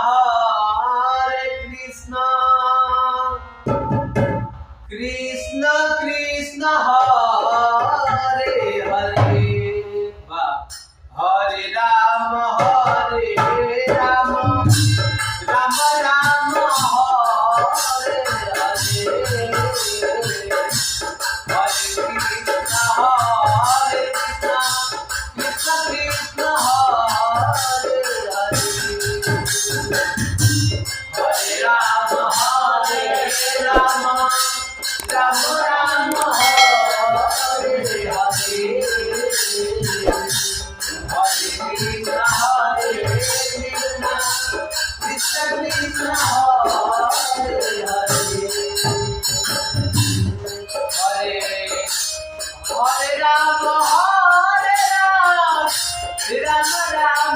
Hare Krishna, Krishna Krishna Hare Hare, Hare Rama Hare Rama, Rama Rama Hare Hare, Hare Krishna Hare Krishna, Krishna Krishna Hare Hare, Hare Rama Hare Rama, Rama Rama Hare Hare, Hare Krishna Hare Krishna, Krishna Krishna Hare Hare, Hare Hare Rama Hare Rama,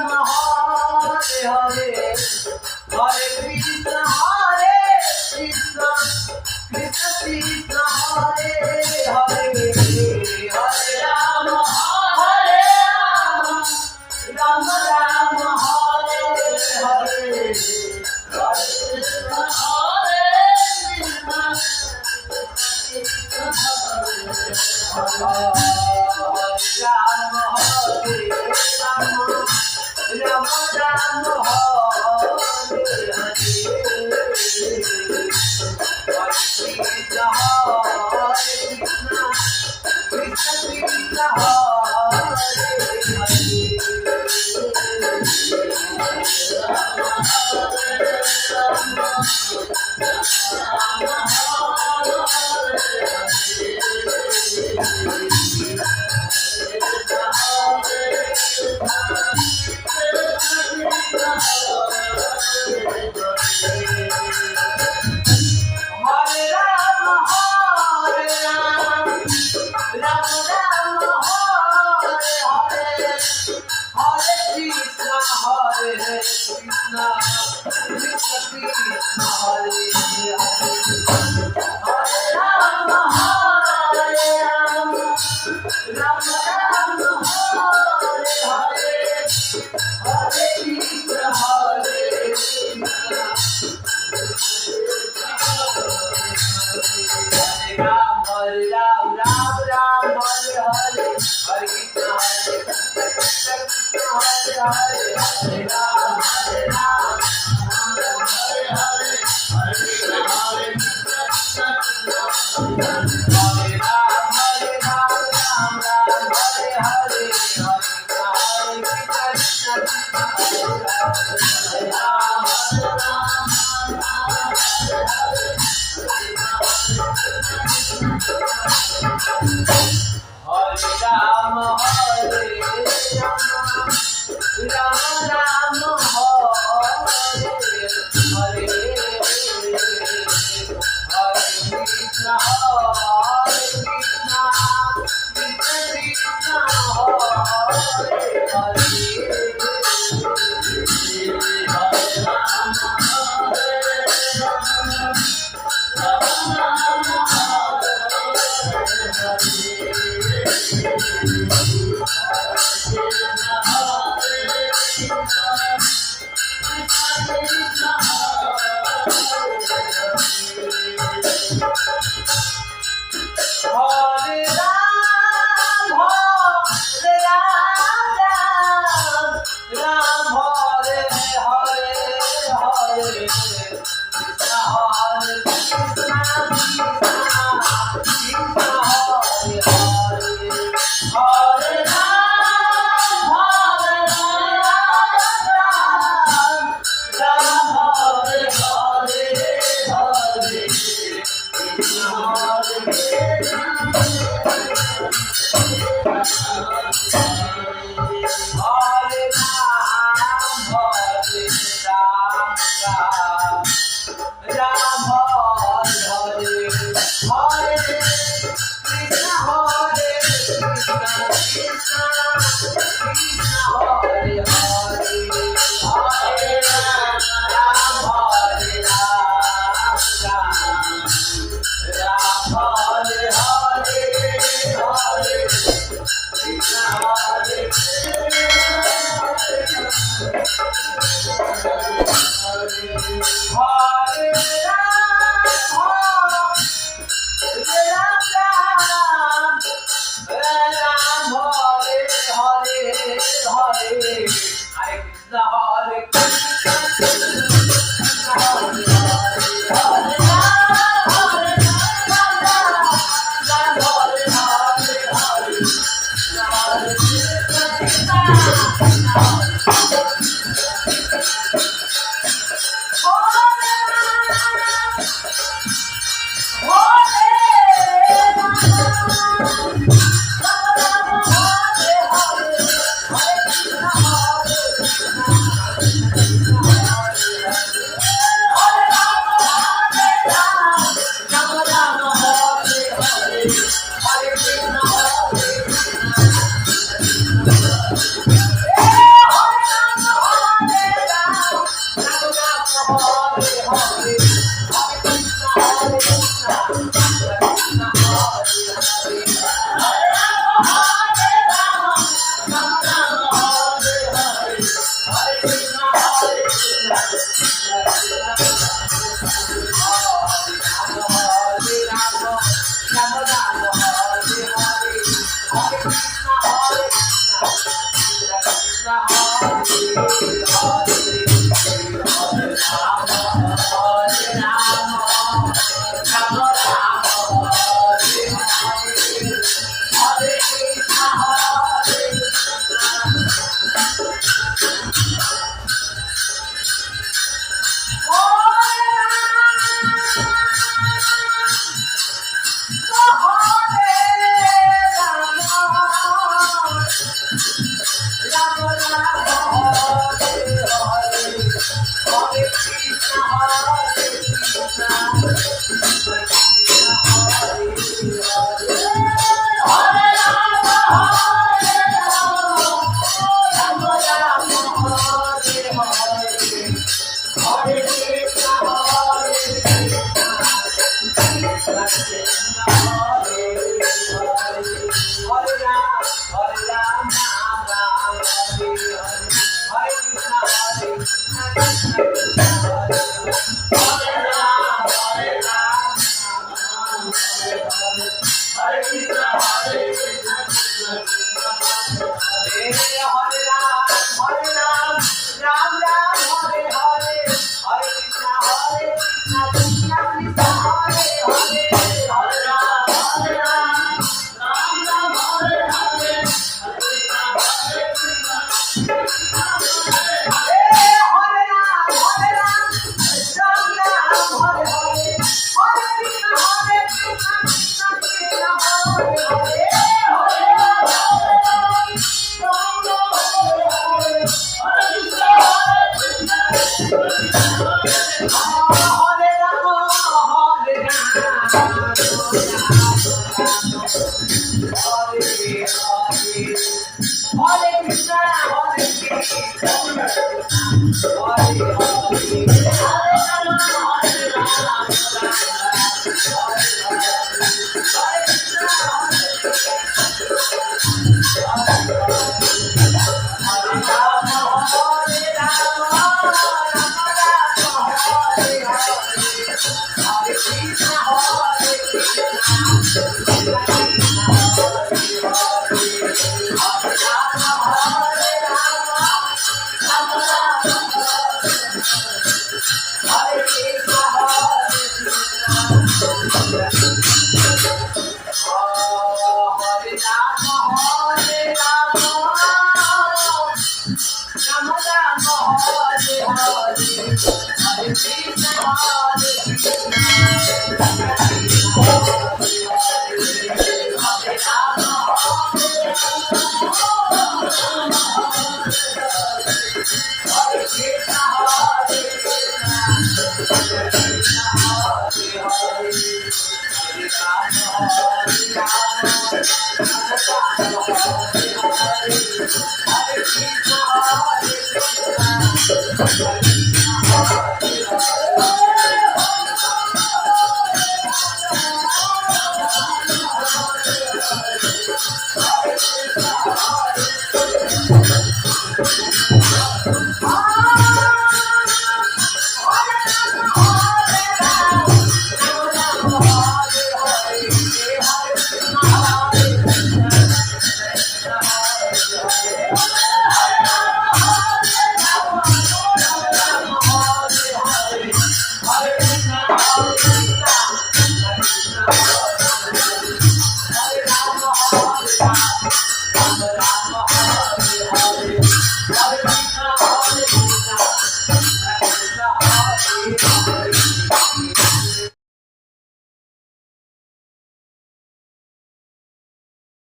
Rama Rama Hare Hare, Hare Krishna Hare Krishna, Krishna Krishna Hare Hare, Hare Rama Hare Rama, Rama Rama Hare Hare, Hare Krishna Hare Krishna, Hare Rama Hare Rama, Rama Rama Hare Hare, Hare Krishna Hare Krishna, Krishna Krishna Hare Hare Rama Hare Rama, Rama Rama Hare Hare, Hare Krishna Hare Krishna, Krishna Krishna Hare Hare, Hare Rama Hare Rama, Rama Rama Hare Hare, Hare Krishna Hare Krishna, Hare Ram Hare Ram, Ram Ram Hare Hare, Hare Krishna Hare Krishna, Krishna Krishna Hare Hare, Hare Ram Hare Ram, Ram Ram Hare Hare, Hare Krishna Hare Krishna, Krishna Krishna Hare Ram Hare Ram, Ram Ram Hare Hare, Hare Krishna Hare Krishna, Krishna Krishna Hare Hare, Hare Ram Hare Ram, Hare Rama Hare Rama, Rama Rama Hare